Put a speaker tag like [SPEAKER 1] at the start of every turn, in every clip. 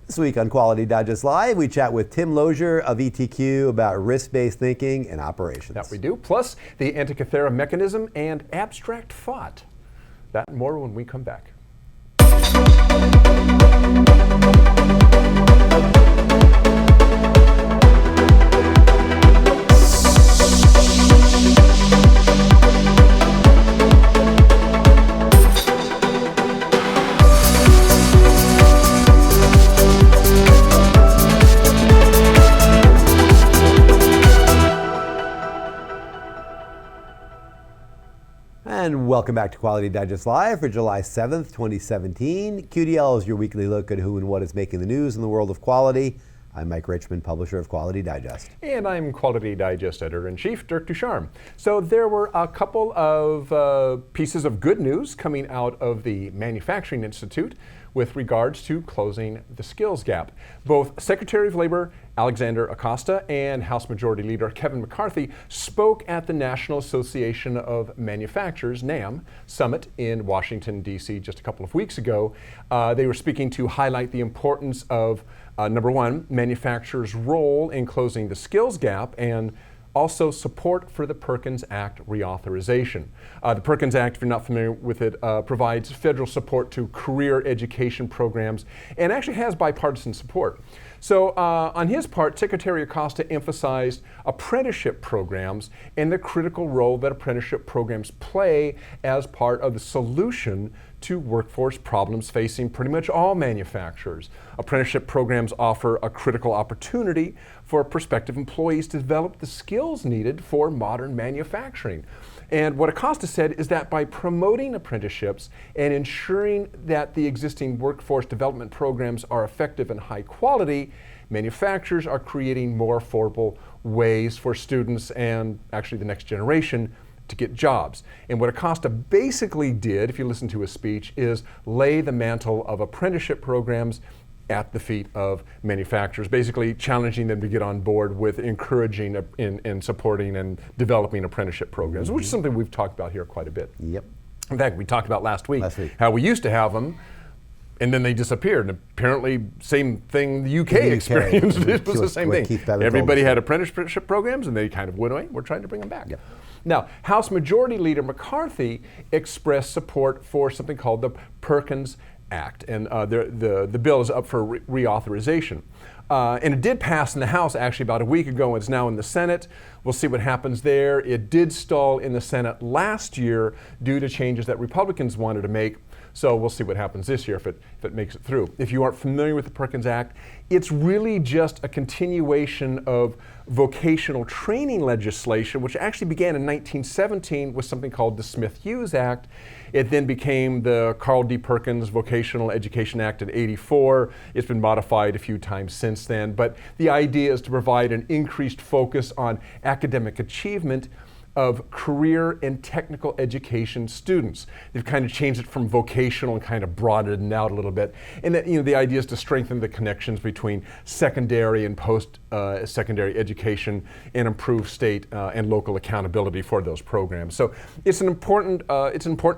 [SPEAKER 1] This week on Quality Digest Live, we chat with Tim Lozier of ETQ about risk-based thinking and operations.
[SPEAKER 2] That we do, plus the Antikythera mechanism and abstract thought. That and more when we come back.
[SPEAKER 1] And welcome back to Quality Digest Live for July 7th, 2017. QDL is your weekly look at who and what is making the news in the world of quality. I'm Mike Richmond, publisher of Quality Digest.
[SPEAKER 2] And I'm Quality Digest editor-in-chief, Dirk Ducharme. So there were a couple of pieces of good news coming out of the Manufacturing Institute with regards to closing the skills gap. Both Secretary of Labor Alexander Acosta and House Majority Leader Kevin McCarthy spoke at the National Association of Manufacturers, NAM, summit in Washington, D.C. just a couple of weeks ago. They were speaking to highlight the importance of, number one, manufacturers' role in closing the skills gap, and also support for the Perkins Act reauthorization. The Perkins Act, if you're not familiar with it, provides federal support to career education programs and actually has bipartisan support. So on his part, Secretary Acosta emphasized apprenticeship programs and the critical role that apprenticeship programs play as part of the solution to workforce problems facing pretty much all manufacturers. Apprenticeship programs offer a critical opportunity for prospective employees to develop the skills needed for modern manufacturing. And what Acosta said is that by promoting apprenticeships and ensuring that the existing workforce development programs are effective and high quality, manufacturers are creating more affordable ways for students and actually the next generation to get jobs. And what Acosta basically did, if you listen to his speech, is lay the mantle of apprenticeship programs at the feet of manufacturers, basically challenging them to get on board with encouraging and supporting and developing apprenticeship programs, which is something we've talked about here quite a bit.
[SPEAKER 1] Yep.
[SPEAKER 2] In fact, we talked about last week how we used to have them and then they disappeared. And apparently, same thing the UK experienced. It was the same thing. Everybody had apprenticeship programs and they kind of went away. We're trying to bring them back.
[SPEAKER 1] Yep.
[SPEAKER 2] Now, House Majority Leader McCarthy expressed support for something called the Perkins Act, and the bill is up for reauthorization. And it did pass in the House actually about a week ago, and it's now in the Senate. We'll see what happens there. It did stall in the Senate last year due to changes that Republicans wanted to make. So we'll see what happens this year if it makes it through. If you aren't familiar with the Perkins Act, it's really just a continuation of vocational training legislation, which actually began in 1917 with something called the Smith-Hughes Act. It then became the Carl D. Perkins Vocational Education Act in '84. It's been modified a few times since then, but the idea is to provide an increased focus on academic achievement of career and technical education students. They've kind of changed it from vocational and kind of broadened it out a little bit. And that, the idea is to strengthen the connections between secondary and post-secondary education and improve state and local accountability for those programs. So it's an important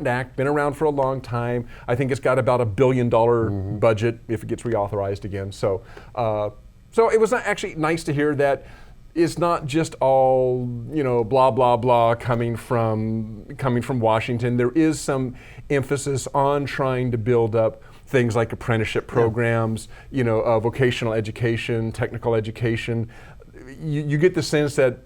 [SPEAKER 2] act, been around for a long time. I think it's got about $1 billion budget if it gets reauthorized again. So it was actually nice to hear that it's not just all, blah, blah, blah coming from Washington. There is some emphasis on trying to build up things like apprenticeship programs, vocational education, technical education. You get the sense that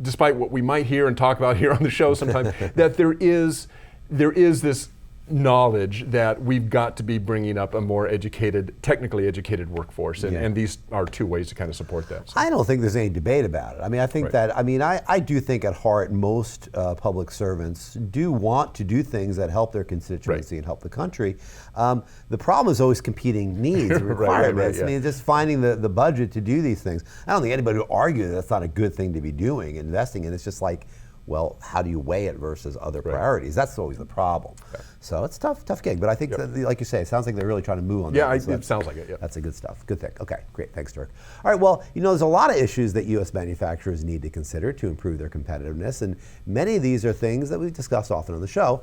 [SPEAKER 2] despite what we might hear and talk about here on the show sometimes, that there is this knowledge that we've got to be bringing up a more technically educated workforce, and these are two ways to kind of support that. So.
[SPEAKER 1] I don't think there's any debate about it. I think I do think at heart most public servants do want to do things that help their constituency and help the country. The problem is always competing needs and requirements. Just finding the budget to do these things. I don't think anybody would argue that that's not a good thing to be doing, investing in. It's just like, well, how do you weigh it versus other priorities? That's always the problem. So it's tough gig. But I think, that, like you say, it sounds like they're really trying to move on that.
[SPEAKER 2] Yeah, it sounds like it.
[SPEAKER 1] That's a good stuff. Good thing. Okay, great. Thanks, Dirk. All right, well, there's a lot of issues that U.S. manufacturers need to consider to improve their competitiveness, and many of these are things that we've discussed often on the show.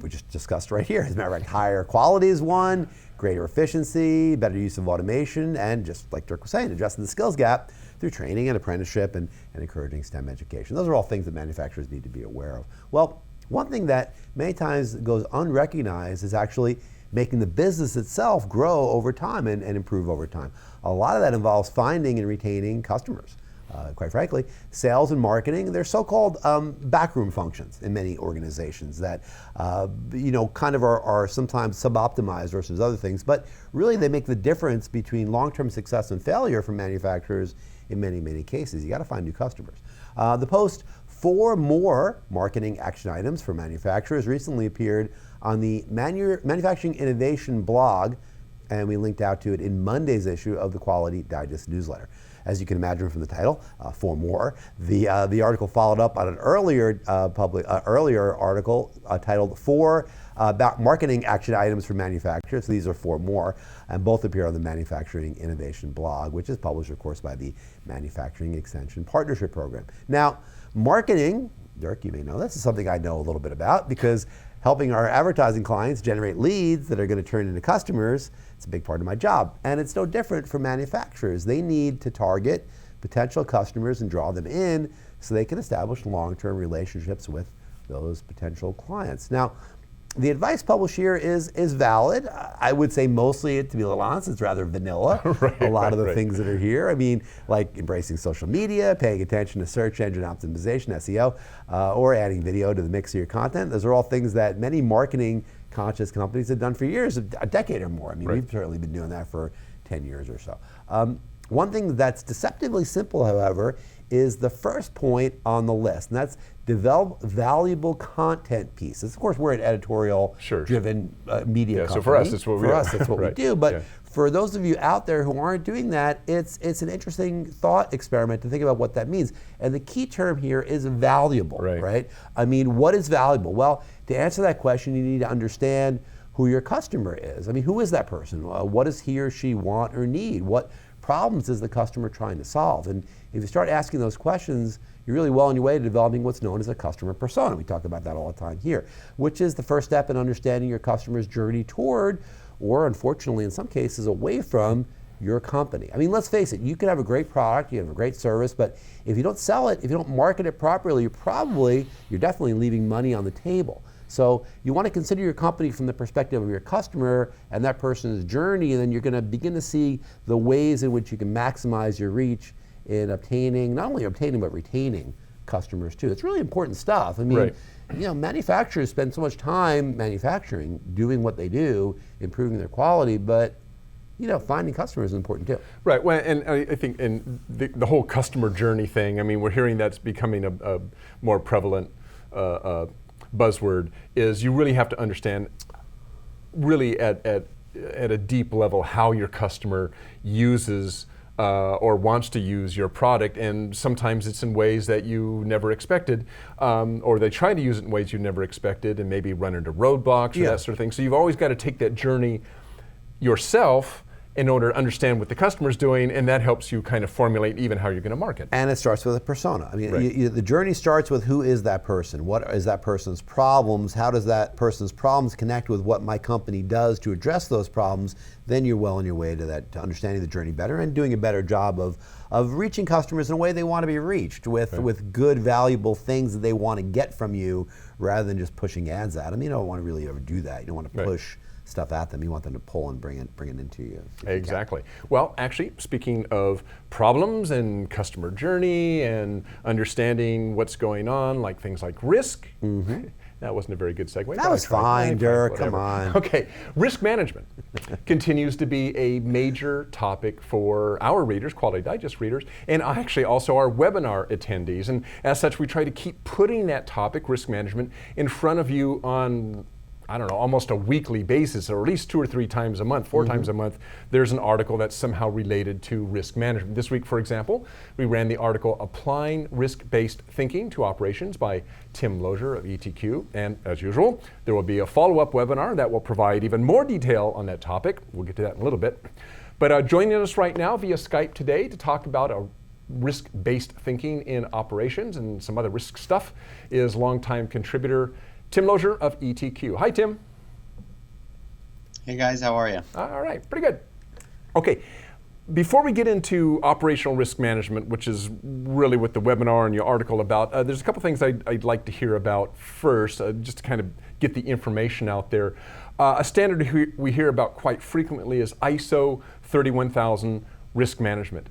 [SPEAKER 1] We just discussed right here. As a matter of fact, higher quality is one. greater efficiency, better use of automation, and just like Dirk was saying, addressing the skills gap through training and apprenticeship and encouraging STEM education. Those are all things that manufacturers need to be aware of. Well, one thing that many times goes unrecognized is actually making the business itself grow over time and improve over time. A lot of that involves finding and retaining customers. Quite frankly, sales and marketing, they're so-called backroom functions in many organizations that kind of are sometimes sub-optimized versus other things, but really they make the difference between long-term success and failure for manufacturers in many, many cases. You got to find new customers. The post 4 more marketing action items for manufacturers recently appeared on the Manufacturing Innovation blog, and we linked out to it in Monday's issue of the Quality Digest newsletter. As you can imagine from the title, 4 more. The article followed up on an earlier article titled 4 about marketing action items for manufacturers. So these are 4 more, and both appear on the Manufacturing Innovation blog, which is published, of course, by the Manufacturing Extension Partnership Program. Now, marketing, Dirk, you may know this, is something I know a little bit about because helping our advertising clients generate leads that are going to turn into customers, it's a big part of my job. And it's no different for manufacturers. They need to target potential customers and draw them in so they can establish long-term relationships with those potential clients. Now, the advice published here is valid. I would say mostly, to be a little honest, it's rather vanilla. A lot of the things that are here. I mean, like embracing social media, paying attention to search engine optimization, SEO, or adding video to the mix of your content. Those are all things that many marketing conscious companies have done for years, a decade or more. I mean, we've certainly been doing that for 10 years or so. One thing that's deceptively simple, however, is the first point on the list, and that's develop valuable content pieces. Of course, we're an editorial-driven media company.
[SPEAKER 2] So for us, that's what we do.
[SPEAKER 1] For us, that's what we do. But for those of you out there who aren't doing that, it's an interesting thought experiment to think about what that means. And the key term here is valuable, right? I mean, what is valuable? Well, to answer that question, you need to understand who your customer is. I mean, who is that person? What does he or she want or need? What problems is the customer trying to solve? And if you start asking those questions, you're really well on your way to developing what's known as a customer persona. We talk about that all the time here, which is the first step in understanding your customer's journey toward, or unfortunately in some cases away from, your company. I mean, let's face it, you can have a great product, you have a great service, but if you don't sell it, if you don't market it properly, you're definitely leaving money on the table. So you want to consider your company from the perspective of your customer and that person's journey, and then you're going to begin to see the ways in which you can maximize your reach in obtaining, not only obtaining, but retaining customers too. It's really important stuff. I mean, manufacturers spend so much time manufacturing, doing what they do, improving their quality, but finding customers is important too.
[SPEAKER 2] Right, well, and I think in the whole customer journey thing, I mean, we're hearing that's becoming a more prevalent buzzword, is you really have to understand really at a deep level how your customer uses or wants to use your product, and sometimes it's in ways that you never expected, or they try to use it in ways you never expected and maybe run into roadblocks or that sort of thing. So you've always got to take that journey yourself in order to understand what the customer's doing, and that helps you kind of formulate even how you're going to market.
[SPEAKER 1] And it starts with a persona. I mean, the journey starts with who is that person? What is that person's problems? How does that person's problems connect with what my company does to address those problems? Then you're well on your way to understanding the journey better and doing a better job of reaching customers in a way they want to be reached with good, valuable things that they want to get from you, rather than just pushing ads at them. You don't want to really ever do that. You don't want to push stuff at them. You want them to pull and bring it into you.
[SPEAKER 2] Exactly. Well, actually, speaking of problems and customer journey and understanding what's going on, like things like risk. That wasn't a very good segue.
[SPEAKER 1] That was fine, Dirk. Come on.
[SPEAKER 2] Okay, risk management continues to be a major topic for our readers, Quality Digest readers, and actually also our webinar attendees. And as such, we try to keep putting that topic, risk management, in front of you on, I don't know, almost a weekly basis, or at least 2 or 3 times a month, 4 times a month, there's an article that's somehow related to risk management. This week, for example, we ran the article Applying Risk-Based Thinking to Operations by Tim Lozier of ETQ. And as usual, there will be a follow-up webinar that will provide even more detail on that topic. We'll get to that in a little bit. But joining us right now via Skype today to talk about a risk-based thinking in operations and some other risk stuff is longtime contributor Tim Lozier of ETQ. Hi, Tim.
[SPEAKER 3] Hey guys, how are you?
[SPEAKER 2] All right, pretty good. Okay, before we get into operational risk management, which is really what the webinar and your article about, there's a couple things I'd like to hear about first, just to kind of get the information out there. A standard we hear about quite frequently is ISO 31000 risk management.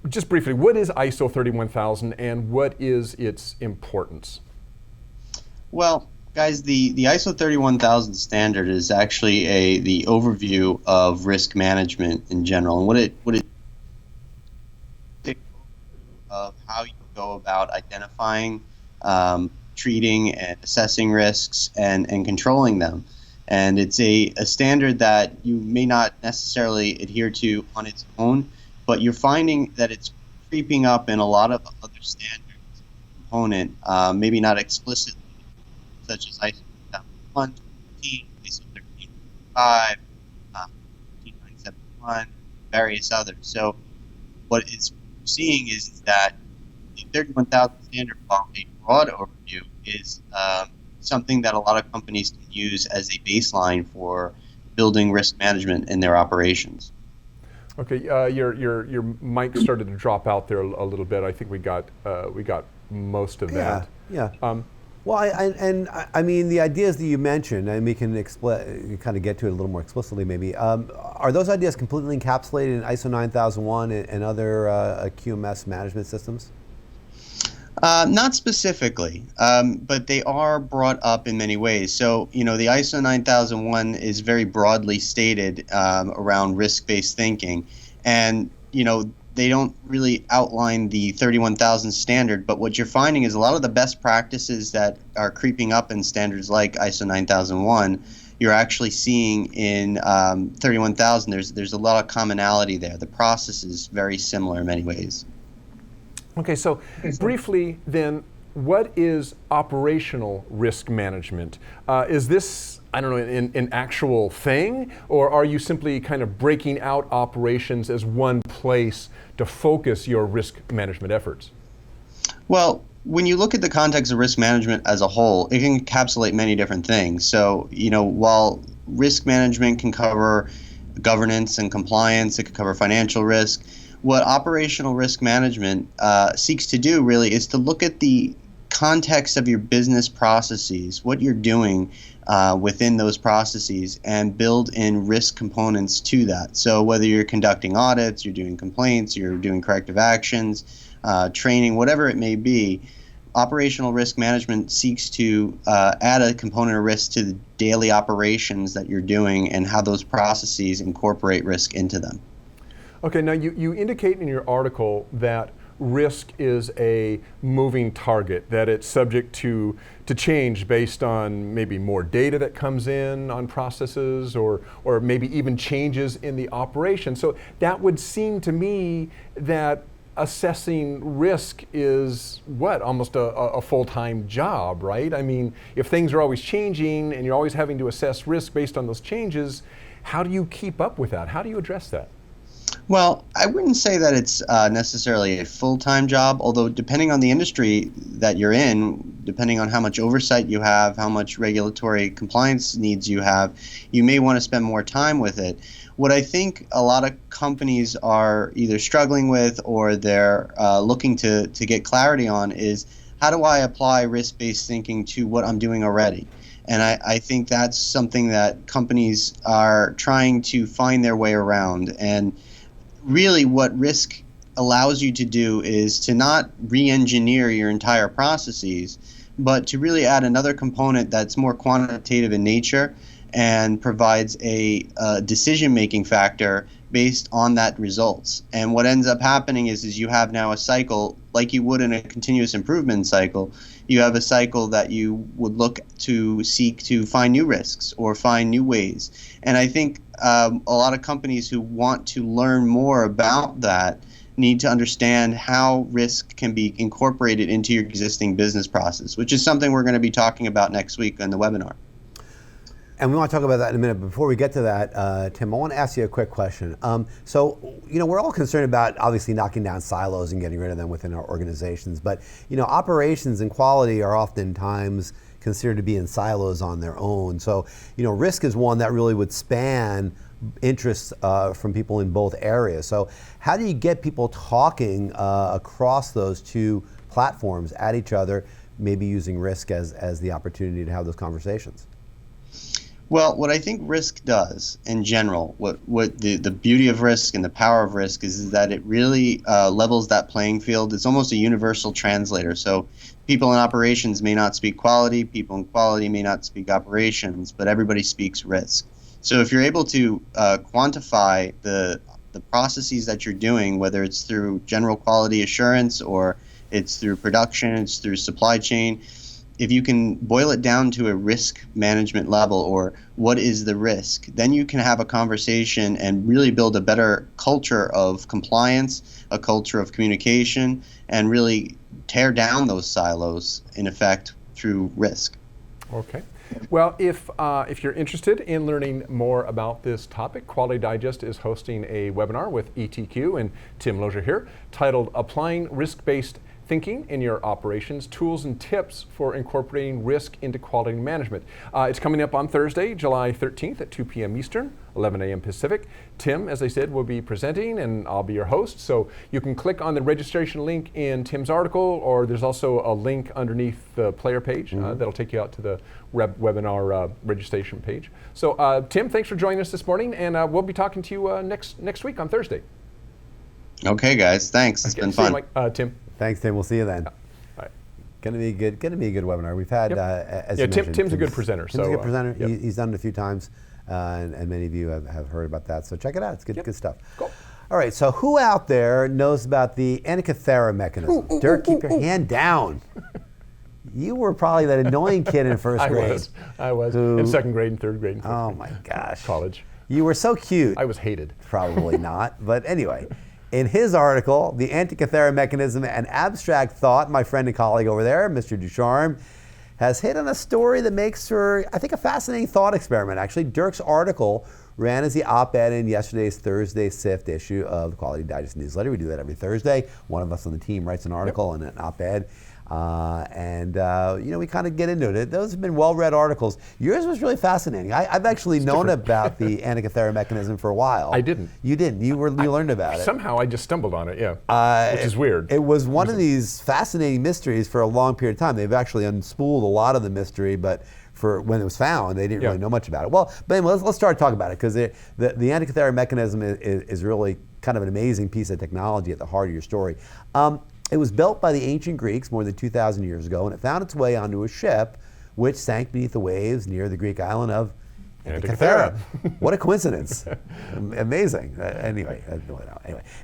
[SPEAKER 2] Just briefly, what is ISO 31000 and what is its importance?
[SPEAKER 3] Well, guys, the ISO 31000 standard is actually the overview of risk management in general, and what it of how you go about identifying, treating, and assessing risks and controlling them. And it's a standard that you may not necessarily adhere to on its own, but you're finding that it's creeping up in a lot of other standards component, maybe not explicitly, such as ISO 115, ISO 135, 13971, various others. So what it's seeing is that the 31000 standard, while a broad overview, is something that a lot of companies can use as a baseline for building risk management in their operations.
[SPEAKER 2] Okay, your mic started to drop out there a little bit. I think we got most of that.
[SPEAKER 1] Yeah. Well, I mean, the ideas that you mentioned, and we can kind of get to it a little more explicitly maybe, are those ideas completely encapsulated in ISO 9001 and other QMS management systems?
[SPEAKER 3] Not specifically, but they are brought up in many ways. So, the ISO 9001 is very broadly stated around risk-based thinking, and, they don't really outline the 31000 standard, but what you're finding is a lot of the best practices that are creeping up in standards like ISO 9001, you're actually seeing in 31000. There's a lot of commonality there. The process is very similar in many ways.
[SPEAKER 2] Okay, so briefly then, what is operational risk management? Is this, I don't know, an actual thing, or are you simply kind of breaking out operations as one place to focus your risk management efforts?
[SPEAKER 3] Well, when you look at the context of risk management as a whole, it can encapsulate many different things. So, while risk management can cover governance and compliance, it can cover financial risk. What operational risk management seeks to do really is to look at the context of your business processes, what you're doing within those processes, and build in risk components to that. So whether you're conducting audits, you're doing complaints, you're doing corrective actions, training, whatever it may be, operational risk management seeks to add a component of risk to the daily operations that you're doing and how those processes incorporate risk into them.
[SPEAKER 2] Okay, now you indicate in your article that risk is a moving target, that it's subject to change based on maybe more data that comes in on processes or maybe even changes in the operation. So that would seem to me that assessing risk is almost a full-time job, right? I mean, if things are always changing and you're always having to assess risk based on those changes, how do you keep up with that? How do you address that?
[SPEAKER 3] Well, I wouldn't say that it's necessarily a full-time job, although depending on the industry that you're in, depending on how much oversight you have, how much regulatory compliance needs you have, you may want to spend more time with it. What I think a lot of companies are either struggling with or they're looking to get clarity on is, how do I apply risk-based thinking to what I'm doing already? And I think that's something that companies are trying to find their way around. And really what risk allows you to do is to not re-engineer your entire processes, but to really add another component that's more quantitative in nature and provides a decision-making factor based on that results. And what ends up happening is you have now a cycle, like you would in a continuous improvement cycle. You have a cycle that you would look to seek to find new risks or find new ways. And I think a lot of companies who want to learn more about that need to understand how risk can be incorporated into your existing business process, which is something we're going to be talking about next week in the webinar.
[SPEAKER 1] And we want to talk about that in a minute. But before we get to that, Tim, I want to ask you a quick question. So, we're all concerned about obviously knocking down silos and getting rid of them within our organizations. But, operations and quality are oftentimes, considered to be in silos on their own. So, risk is one that really would span interests from people in both areas. So how do you get people talking across those two platforms at each other, maybe using risk as the opportunity to have those conversations?
[SPEAKER 3] Well, what I think risk does in general, what the beauty of risk and the power of risk is that it really levels that playing field. It's almost a universal translator. So people in operations may not speak quality, people in quality may not speak operations, but everybody speaks risk. So if you're able to quantify the processes that you're doing, whether it's through general quality assurance or it's through production, it's through supply chain, if you can boil it down to a risk management level, or what is the risk, then you can have a conversation and really build a better culture of compliance, a culture of communication, and really tear down those silos, in effect, through risk.
[SPEAKER 2] Okay. Well, if you're interested in learning more about this topic, Quality Digest is hosting a webinar with ETQ and Tim Lozier here, titled Applying Risk-Based Thinking in Your Operations, Tools and Tips for Incorporating Risk into Quality Management. It's coming up on Thursday, July 13th at 2 p.m. Eastern, 11 a.m. Pacific. Tim, as I said, will be presenting and I'll be your host. So you can click on the registration link in Tim's article, or there's also a link underneath the player page that'll take you out to the webinar registration page. So Tim, thanks for joining us this morning, and we'll be talking to you next week on Thursday.
[SPEAKER 3] Okay, guys, thanks. It's been fun.
[SPEAKER 2] See you, Mike. Tim.
[SPEAKER 1] Thanks, Tim. We'll see you then.
[SPEAKER 2] All right.
[SPEAKER 1] Going to be a good webinar. We've had, as you mentioned,
[SPEAKER 2] Tim's a good presenter.
[SPEAKER 1] Tim's a good presenter.
[SPEAKER 2] Yep.
[SPEAKER 1] He's done it a few times, and many of you have heard about that. So check it out. It's good stuff.
[SPEAKER 2] Cool.
[SPEAKER 1] All right. So who out there knows about the Antikythera mechanism? Dirk, keep your hand down. You were probably that annoying kid in first grade.
[SPEAKER 2] I was. In second grade and third grade. And
[SPEAKER 1] oh my gosh.
[SPEAKER 2] College.
[SPEAKER 1] You were so cute.
[SPEAKER 2] I was hated.
[SPEAKER 1] Probably not. But anyway. In his article, The Antikythera Mechanism and Abstract Thought, my friend and colleague over there, Mr. Ducharme, has hit on a story that makes for, I think, a fascinating thought experiment. Actually, Dirk's article ran as the op-ed in yesterday's Thursday SIFT issue of the Quality Digest newsletter. We do that every Thursday. One of us on the team writes an article and an op-ed. We kind of get into it. Those have been well-read articles. Yours was really fascinating. I've actually known about the Antikythera mechanism for a while.
[SPEAKER 2] I didn't.
[SPEAKER 1] You didn't. You learned about it.
[SPEAKER 2] Somehow I just stumbled on it, which is weird.
[SPEAKER 1] It was one of these fascinating mysteries for a long period of time. They've actually unspooled a lot of the mystery, but for when it was found, they didn't really know much about it. Well, but anyway, let's start talking about it, because the Antikythera mechanism is really kind of an amazing piece of technology at the heart of your story. It was built by the ancient Greeks more than 2,000 years ago, and it found its way onto a ship which sank beneath the waves near the Greek island of Antikythera. What a coincidence. Amazing. Anyway,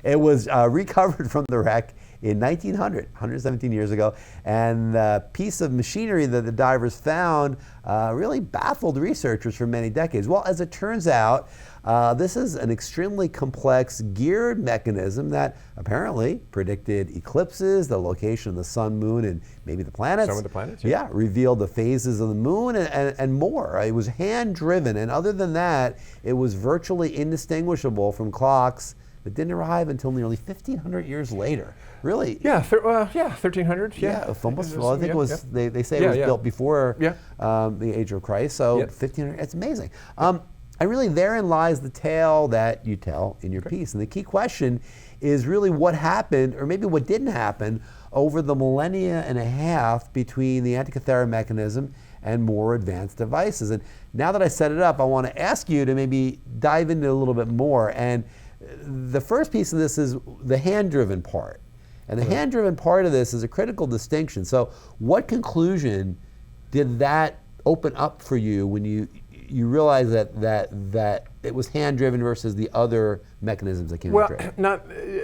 [SPEAKER 1] it was recovered from the wreck in 1900, 117 years ago, and the piece of machinery that the divers found really baffled researchers for many decades. Well, as it turns out, this is an extremely complex geared mechanism that apparently predicted eclipses, the location of the sun, moon, and maybe the planets.
[SPEAKER 2] Some of the planets,
[SPEAKER 1] yeah. Revealed the phases of the moon and more. It was hand-driven, and other than that, it was virtually indistinguishable from clocks that didn't arrive until nearly 1,500 years later. Really?
[SPEAKER 2] Yeah, 1,300.
[SPEAKER 1] Yeah, almost. Well, I think it was. They say it was built before the age of Christ. So 1,500. It's amazing. And really, therein lies the tale that you tell in your piece. And the key question is really what happened, or maybe what didn't happen, over the millennia and a half between the Antikythera mechanism and more advanced devices. And now that I set it up, I want to ask you to maybe dive into it a little bit more. And the first piece of this is the hand-driven part. And the hand-driven part of this is a critical distinction. So what conclusion did that open up for you when you realized that it was hand-driven versus the other mechanisms that came after it?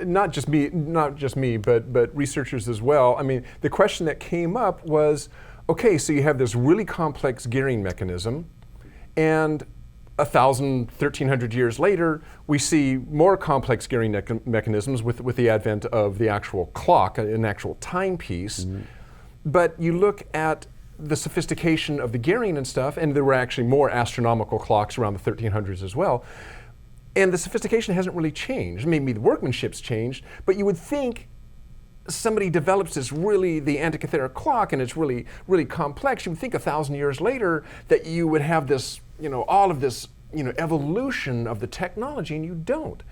[SPEAKER 2] Not just me, but researchers as well. I mean, the question that came up was, okay, so you have this really complex gearing mechanism, and 1,000, 1,300 years later, we see more complex gearing mechanisms with the advent of the actual clock, an actual timepiece. Mm-hmm. But you look at the sophistication of the gearing and stuff, and there were actually more astronomical clocks around the 1300s as well, and the sophistication hasn't really changed. Maybe the workmanship's changed, but you would think somebody develops the Antikythera clock, and it's really, really complex, you would think 1,000 years later that you would have this, all of this, evolution of the technology, and you don't.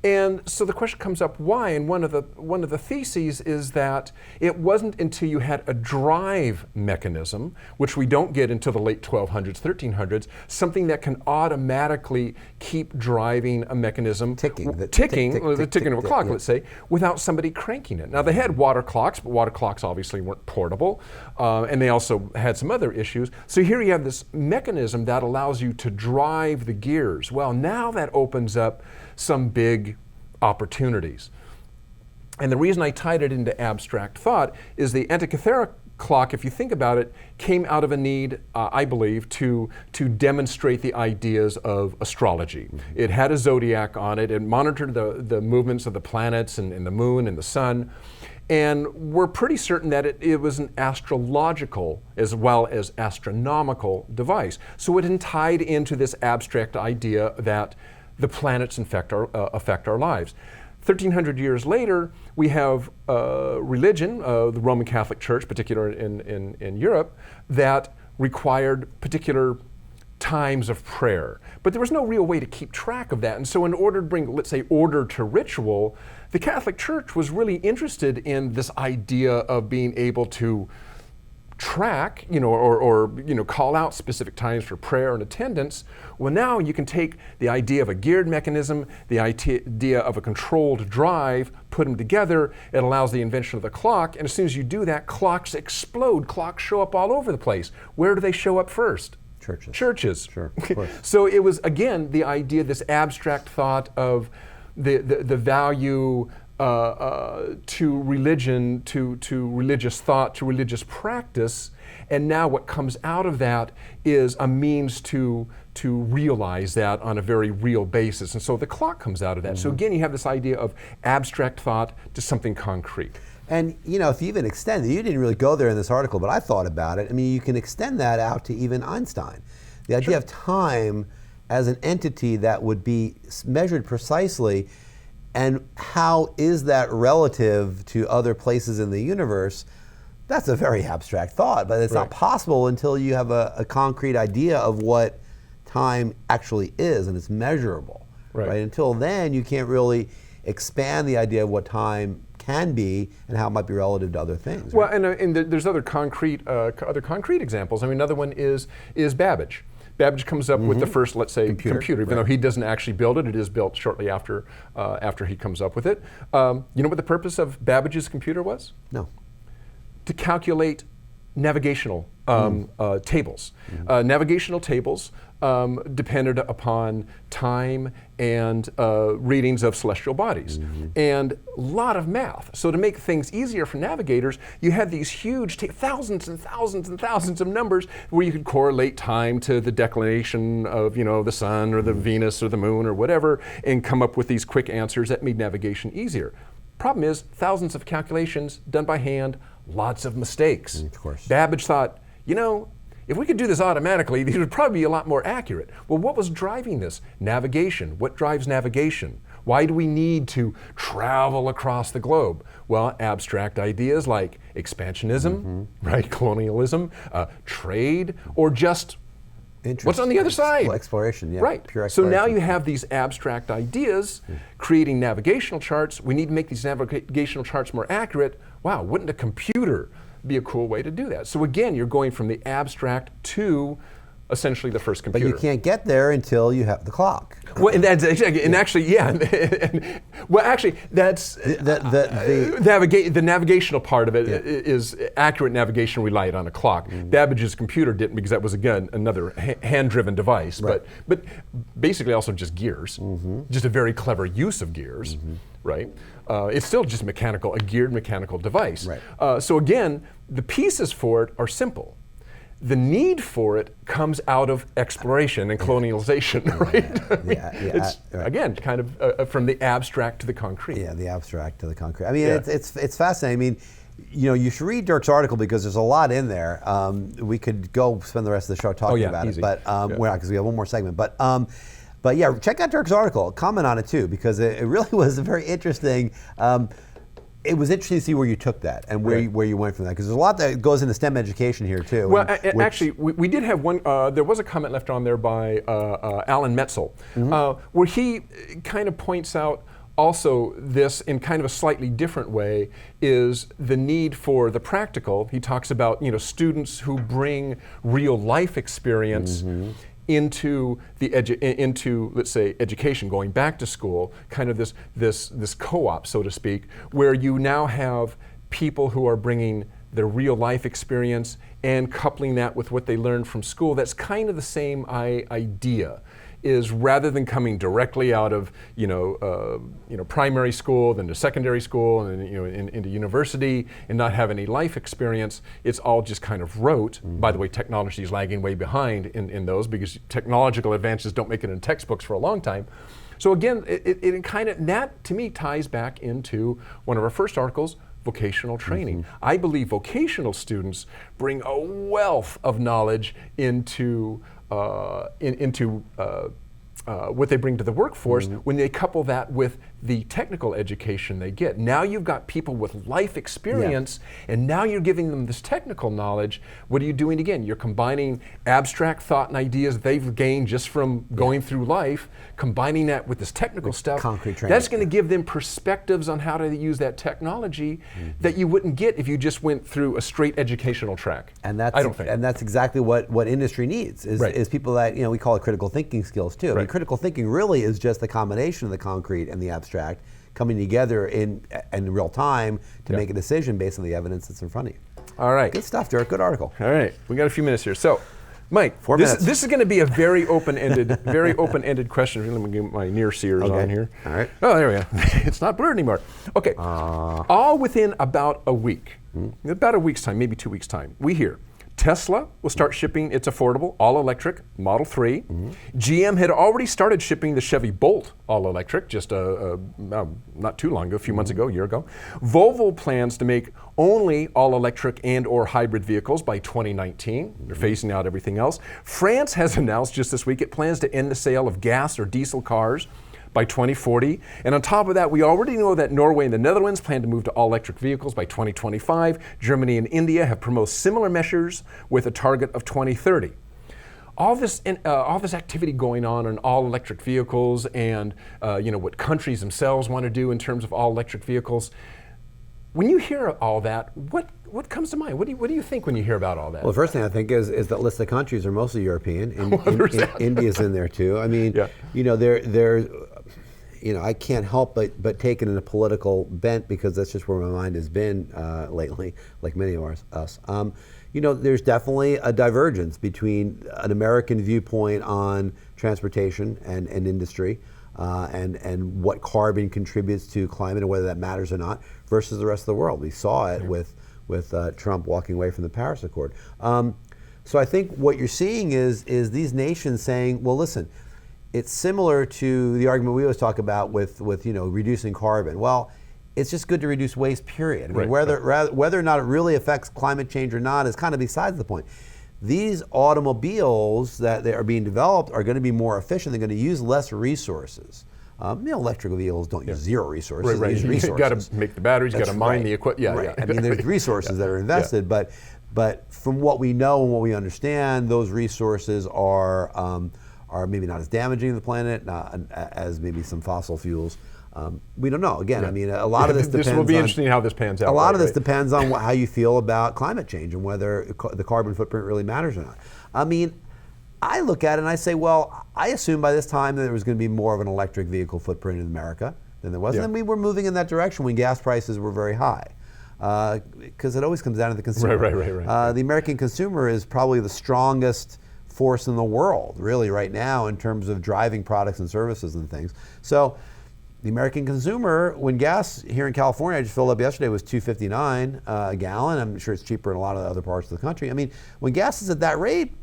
[SPEAKER 2] And so the question comes up, why? And one of the theses is that it wasn't until you had a drive mechanism, which we don't get until the late 1200s, 1300s, something that can automatically keep driving a mechanism, the ticking of a clock, let's say, without somebody cranking it. Now they had water clocks, but water clocks obviously weren't portable, and they also had some other issues. So here you have this mechanism that allows you to drive the gears. Well, now that opens up some big opportunities. And the reason I tied it into abstract thought is the Antikythera clock, if you think about it, came out of a need, I believe, to demonstrate the ideas of astrology. Mm-hmm. It had a zodiac on it. It monitored the movements of the planets and the moon and the sun. And we're pretty certain that it was an astrological as well as astronomical device. So it tied into this abstract idea that the planets affect our lives. 1,300 years later, we have religion, the Roman Catholic Church, particularly in Europe, that required particular times of prayer. But there was no real way to keep track of that. And so in order to bring, let's say, order to ritual, the Catholic Church was really interested in this idea of being able to track, or call out specific times for prayer and attendance. Well, now you can take the idea of a geared mechanism, the idea of a controlled drive, put them together. It allows the invention of the clock, and as soon as you do that, clocks explode. Clocks show up all over the place. Where do they show up first? Churches.
[SPEAKER 1] Sure, of course.
[SPEAKER 2] So it was, again, the idea, this abstract thought of the value to religion, to religious thought, to religious practice, and now what comes out of that is a means to realize that on a very real basis. And so the clock comes out of that. Mm-hmm. So again, you have this idea of abstract thought to something concrete.
[SPEAKER 1] And if you even extend it, you didn't really go there in this article, but I thought about it. I mean, you can extend that out to even Einstein. The idea of time as an entity that would be measured precisely. And how is that relative to other places in the universe? That's a very abstract thought, but it's not possible until you have a concrete idea of what time actually is, and it's measurable. Right? Until then, you can't really expand the idea of what time can be and how it might be relative to other things.
[SPEAKER 2] Well, and there's other concrete examples. I mean, another one is Babbage. Babbage comes up with the first, let's say, computer. Even though he doesn't actually build it, it is built shortly after he comes up with it. You know what the purpose of Babbage's computer was?
[SPEAKER 1] No.
[SPEAKER 2] To calculate navigational tables. Navigational tables depended upon time and readings of celestial bodies, and a lot of math. So to make things easier for navigators, you had these huge thousands and thousands and thousands of numbers where you could correlate time to the declination of the sun or the Venus or the moon or whatever, and come up with these quick answers that made navigation easier. Problem is, thousands of calculations done by hand, lots of mistakes.
[SPEAKER 1] Of course.
[SPEAKER 2] Babbage thought, if we could do this automatically, these would probably be a lot more accurate. Well, what was driving this? Navigation. What drives navigation? Why do we need to travel across the globe? Well, abstract ideas like expansionism, colonialism, trade, or just what's on the other side?
[SPEAKER 1] Exploration, yeah.
[SPEAKER 2] Right.
[SPEAKER 1] Pure
[SPEAKER 2] so
[SPEAKER 1] exploration.
[SPEAKER 2] now you have these abstract ideas creating navigational charts. We need to make these navigational charts more accurate. Wow, wouldn't a computer be a cool way to do that? So again, you're going from the abstract to essentially the first computer.
[SPEAKER 1] But you can't get there until you have the clock.
[SPEAKER 2] Well, and that's exactly, and actually, that's the navigational part of it is accurate navigation relied on a clock. Babbage's computer didn't, because that was again another hand-driven device, but basically also just gears, just a very clever use of gears, right? It's still just a geared mechanical device.
[SPEAKER 1] Right.
[SPEAKER 2] So again, the pieces for it are simple. The need for it comes out of exploration and colonialization, right? It's again kind of from the abstract to the concrete.
[SPEAKER 1] Yeah, the abstract to the concrete. I mean, it's fascinating. I mean, you should read Dirk's article because there's a lot in there. We could go spend the rest of the show talking about it, but we're not, because we have one more segment. But yeah, check out Dirk's article. Comment on it too, because it really was very interesting. it was interesting to see where you took that and where you went from that, because there's a lot that goes into STEM education here too.
[SPEAKER 2] Well, actually, we did have one. There was a comment left on there by Alan Metzel, where he kind of points out also this in kind of a slightly different way is the need for the practical. He talks about students who bring real life experience into into let's say education, going back to school, kind of this co-op, so to speak, where you now have people who are bringing their real life experience and coupling that with what they learned from school. That's kind of the same idea. Is rather than coming directly out of primary school, then to secondary school, and then into university, and not have any life experience, it's all just kind of rote. By the way, technology is lagging way behind in those, because technological advances don't make it in textbooks for a long time. So again, it kind of, that to me ties back into one of our first articles, vocational training. I believe vocational students bring a wealth of knowledge into what they bring to the workforce when they couple that with the technical education they get. Now you've got people with life experience, and now you're giving them this technical knowledge. What are you doing again? You're combining abstract thought and ideas they've gained just from going through life, combining that with this technical stuff.
[SPEAKER 1] Concrete training.
[SPEAKER 2] That's going to give them perspectives on how to use that technology that you wouldn't get if you just went through a straight educational track.
[SPEAKER 1] And that's,
[SPEAKER 2] I don't think.
[SPEAKER 1] And that's exactly what industry needs, is people that, we call it critical thinking skills too. I mean, critical thinking really is just the combination of the concrete and the abstract coming together in real time to make a decision based on the evidence that's in front of you.
[SPEAKER 2] All right.
[SPEAKER 1] Good stuff, Derek. Good article.
[SPEAKER 2] All right. We got a few minutes here. So, Mike,
[SPEAKER 1] 4 minutes.
[SPEAKER 2] This is going to be a very open-ended question. Let me get my near seers on here.
[SPEAKER 1] All right.
[SPEAKER 2] Oh, there we go. It's not blurred anymore. Okay. All within about a week, about a week's time, maybe 2 weeks' time, we hear Tesla will start shipping its affordable all-electric Model 3. GM had already started shipping the Chevy Bolt all-electric just not too long ago, a few months ago, a year ago. Volvo plans to make only all-electric and or hybrid vehicles by 2019. They're phasing out everything else. France has announced just this week it plans to end the sale of gas or diesel cars by 2040. And on top of that, we already know that Norway and the Netherlands plan to move to all-electric vehicles by 2025. Germany and India have proposed similar measures with a target of 2030. All this activity going on all-electric vehicles and what countries themselves want to do in terms of all-electric vehicles. When you hear all that, what comes to mind? What do you think when you hear about all that?
[SPEAKER 1] Well, the first thing I think is that list of countries are mostly European. India's in there too. I mean, I can't help but take it in a political bent, because that's just where my mind has been lately, like many of us. There's definitely a divergence between an American viewpoint on transportation and industry and what carbon contributes to climate and whether that matters or not, versus the rest of the world. We saw it with Trump walking away from the Paris Accord. So I think what you're seeing is these nations saying, well, listen, it's similar to the argument we always talk about with reducing carbon. Well, it's just good to reduce waste, period. I mean, whether or not it really affects climate change or not is kind of besides the point. These automobiles that they are being developed are going to be more efficient. They're going to use less resources. Electrical vehicles don't use zero resources. They use resources.
[SPEAKER 2] You've got to make the batteries. You've got to mine the equipment.
[SPEAKER 1] I mean, there's resources that are invested, but from what we know and what we understand, those resources are maybe not as damaging to the planet as maybe some fossil fuels. We don't know. Again, I mean, a lot of this depends.
[SPEAKER 2] This will be interesting how this pans out.
[SPEAKER 1] A lot of this depends on how you feel about climate change and whether the carbon footprint really matters or not. I mean, I look at it and I say, well, I assume by this time that there was going to be more of an electric vehicle footprint in America than there was. And then we were moving in that direction when gas prices were very high. Because it always comes down to the consumer.
[SPEAKER 2] Right.
[SPEAKER 1] The American consumer is probably the strongest force in the world, really, right now, in terms of driving products and services and things. So the American consumer, when gas here in California, I just filled up yesterday, was $2.59 a gallon. I'm sure it's cheaper in a lot of other parts of the country. I mean, when gas is at that rate,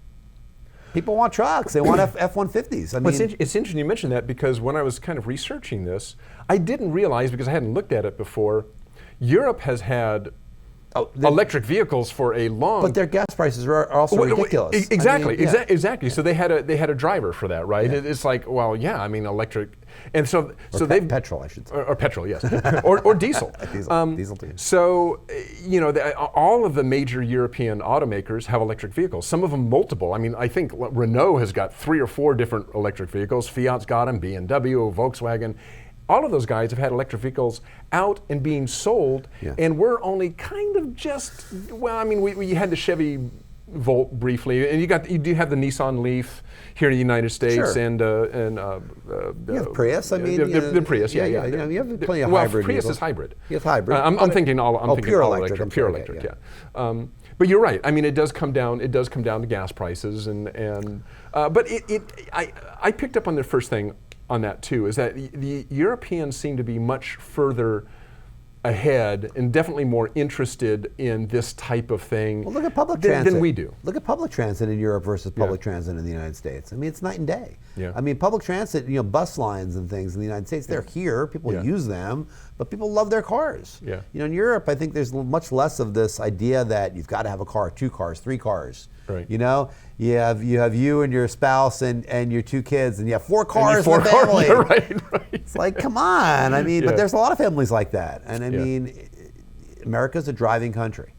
[SPEAKER 1] people want trucks. They want F-150s. I mean,
[SPEAKER 2] it's interesting you mentioned that, because when I was kind of researching this, I didn't realize, because I hadn't looked at it before, Europe has had electric vehicles for a long.
[SPEAKER 1] But their gas prices are also ridiculous.
[SPEAKER 2] Exactly,
[SPEAKER 1] I mean, yeah.
[SPEAKER 2] exactly. So they had a driver for that, right?
[SPEAKER 1] Yeah.
[SPEAKER 2] It's like, well, yeah, I mean, electric, and so they've
[SPEAKER 1] petrol, I should say,
[SPEAKER 2] or petrol, yes, or diesel.
[SPEAKER 1] Diesel too.
[SPEAKER 2] So, all of the major European automakers have electric vehicles. Some of them multiple. I mean, I think Renault has got 3 or 4 different electric vehicles. Fiat's got them. BMW, Volkswagen. All of those guys have had electric vehicles out and being sold, and we're only kind of just, well, I mean, we had the Chevy Volt briefly, and you do have the Nissan Leaf here in the United States,
[SPEAKER 1] Sure.
[SPEAKER 2] and
[SPEAKER 1] you have Prius. I mean,
[SPEAKER 2] the Prius, yeah.
[SPEAKER 1] You have plenty of
[SPEAKER 2] well,
[SPEAKER 1] hybrid
[SPEAKER 2] Prius
[SPEAKER 1] vehicles.
[SPEAKER 2] is hybrid.
[SPEAKER 1] It's hybrid.
[SPEAKER 2] I'm thinking
[SPEAKER 1] pure
[SPEAKER 2] all
[SPEAKER 1] electric.
[SPEAKER 2] electric, pure electric, yeah. But you're right. I mean, it does come down to gas prices, but I picked up on the first thing on that too, is that the Europeans seem to be much further ahead and definitely more interested in this type of thing
[SPEAKER 1] Well, look at public transit
[SPEAKER 2] than we do.
[SPEAKER 1] Look at public transit in Europe versus public transit in the United States. I mean, it's night and day.
[SPEAKER 2] Yeah.
[SPEAKER 1] I mean, public transit, bus lines and things in the United States, they're here. People use them, but people love their cars.
[SPEAKER 2] Yeah.
[SPEAKER 1] In Europe, I think there's much less of this idea that you've got to have a car, 2 cars, 3 cars.
[SPEAKER 2] Right.
[SPEAKER 1] You have you and your spouse and your 2 kids, and you have 4 cars in the
[SPEAKER 2] cars,
[SPEAKER 1] family.
[SPEAKER 2] right.
[SPEAKER 1] It's like, come on. I mean, but there's a lot of families like that. And I mean, America's a driving country.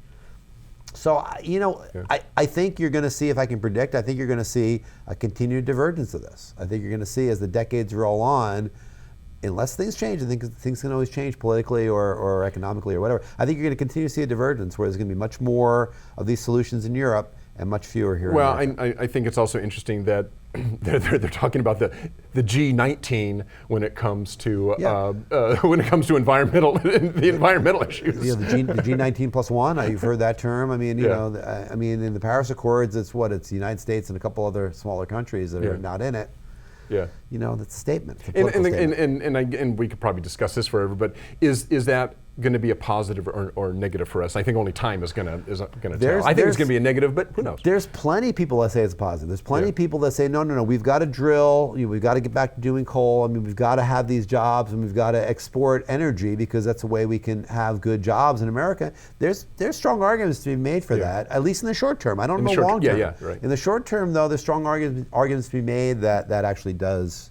[SPEAKER 1] So, I think you're going to see, if I can predict, I think you're going to see a continued divergence of this. I think you're going to see, as the decades roll on, unless things change, I think things can always change politically or economically or whatever, I think you're going to continue to see a divergence where there's going to be much more of these solutions in Europe and much fewer here.
[SPEAKER 2] Well,
[SPEAKER 1] in America.
[SPEAKER 2] I think it's also interesting that they're talking about the G19 when it comes to environmental the environmental issues.
[SPEAKER 1] The G19 plus 1. You've heard that term. I mean, I mean, in the Paris Accords, it's the United States and a couple other smaller countries that are not in it.
[SPEAKER 2] Yeah.
[SPEAKER 1] That's a statement. It's a political statement.
[SPEAKER 2] And we could probably discuss this forever, but is that going to be a positive or negative for us? I think only time is going to tell. I think it's going to be a negative, but who knows?
[SPEAKER 1] There's plenty of people that say it's positive. There's plenty of people that say, no, we've got to drill, we've got to get back to doing coal. I mean, we've got to have these jobs, and we've got to export energy because that's the way we can have good jobs in America. There's strong arguments to be made for that, at least in the short term. I don't know long term.
[SPEAKER 2] Right.
[SPEAKER 1] In the short term, though, there's strong arguments to be made that actually does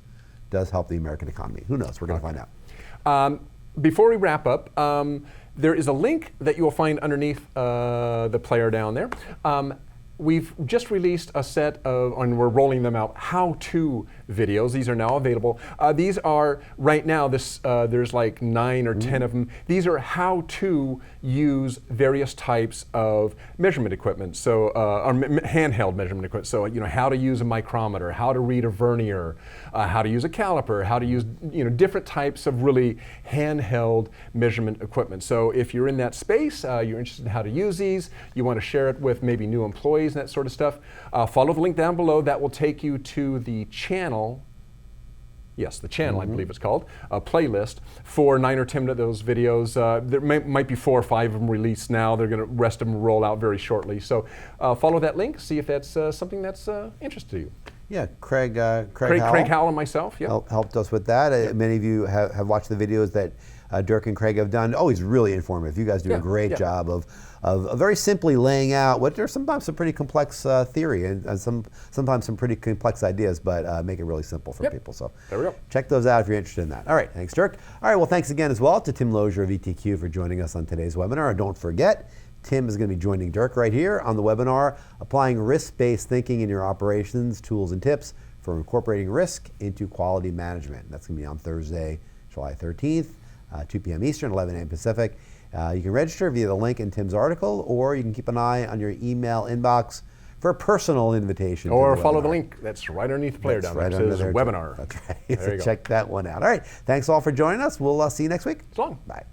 [SPEAKER 1] help the American economy. Who knows? We're going to find out.
[SPEAKER 2] Before we wrap up, there is a link that you will find underneath the player down there. We've just released a set of, and we're rolling them out, how-to videos. These are now available. These are, right now, there's like 9 or 10 of them. These are how to use various types of measurement equipment, so or handheld measurement equipment. So, how to use a micrometer, how to read a vernier, how to use a caliper, how to use, different types of really handheld measurement equipment. So if you're in that space, you're interested in how to use these, you want to share it with maybe new employees and that sort of stuff, follow the link down below. That will take you to the channel. Yes, the channel, I believe it's called, a playlist for 9 or 10 of those videos. There might be 4 or 5 of them released now. They're going to rest of them roll out very shortly. So follow that link, see if that's something that's interesting to you.
[SPEAKER 1] Yeah, Craig Howell.
[SPEAKER 2] Craig Howell and myself, yeah.
[SPEAKER 1] Helped us with that. Many of you have watched the videos that Dirk and Craig have done. Always really informative. You guys do a great job of very simply laying out what are sometimes some pretty complex theory and sometimes some pretty complex ideas, but make it really simple for people. So
[SPEAKER 2] there we go.
[SPEAKER 1] Check those out if you're interested in that. All right, thanks, Dirk. All right, well, thanks again as well to Tim Lozier of ETQ for joining us on today's webinar. And don't forget, Tim is going to be joining Dirk right here on the webinar, applying risk-based thinking in your operations, tools and tips for incorporating risk into quality management. That's going to be on Thursday, July 13th, 2 p.m. Eastern, 11 a.m. Pacific. You can register via the link in Tim's article, or you can keep an eye on your email inbox for a personal invitation.
[SPEAKER 2] Or follow the link that's right underneath the player down there. It says webinar.
[SPEAKER 1] That's right.
[SPEAKER 2] There you go.
[SPEAKER 1] Check that one out. All right. Thanks all for joining us. We'll see you next week.
[SPEAKER 2] So long.
[SPEAKER 1] Bye.